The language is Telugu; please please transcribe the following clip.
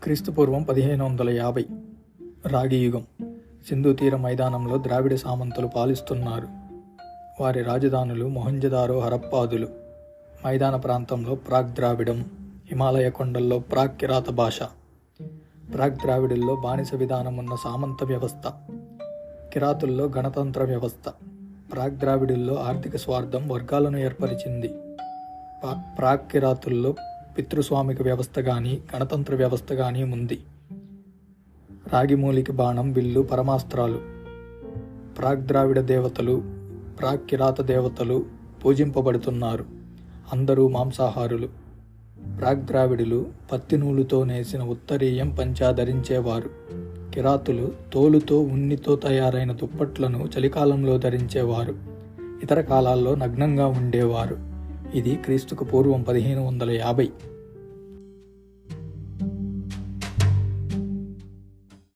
క్రీస్తుపూర్వం 1550 రాగి యుగం. సింధు తీర మైదానంలో ద్రావిడ సామంతులు పాలిస్తున్నారు. వారి రాజధానులు మొహంజదారో, హరప్పాదులు. మైదాన ప్రాంతంలో ప్రాక్ ద్రావిడం, హిమాలయ కొండల్లో ప్రాక్ కిరాత భాష. ప్రాక్ ద్రావిడుల్లో బానిస విధానం ఉన్న సామంత వ్యవస్థ, కిరాతుల్లో గణతంత్ర వ్యవస్థ. ప్రాక్ ద్రావిడుల్లో ఆర్థిక స్వార్థం వర్గాలను ఏర్పరిచింది. ప్రాక్ కిరాతుల్లో పితృస్వామిక వ్యవస్థ కానీ గణతంత్ర వ్యవస్థ కానీ ఉంది. రాగిమూలికి బాణం, విల్లు పరమాస్త్రాలు. ప్రాక్ ద్రావిడ దేవతలు, ప్రాక్ కిరాత దేవతలు పూజింపబడుతున్నారు. అందరూ మాంసాహారులు. ప్రాక్ ద్రావిడులు పత్తి నూలుతో నేసిన ఉత్తరీయం పంచా ధరించేవారు. కిరాతులు తోలుతో, ఉన్నితో తయారైన దుప్పట్లను చలికాలంలో ధరించేవారు. ఇతర కాలాల్లో నగ్నంగా ఉండేవారు. ఇది క్రీస్తుకు పూర్వం 1550.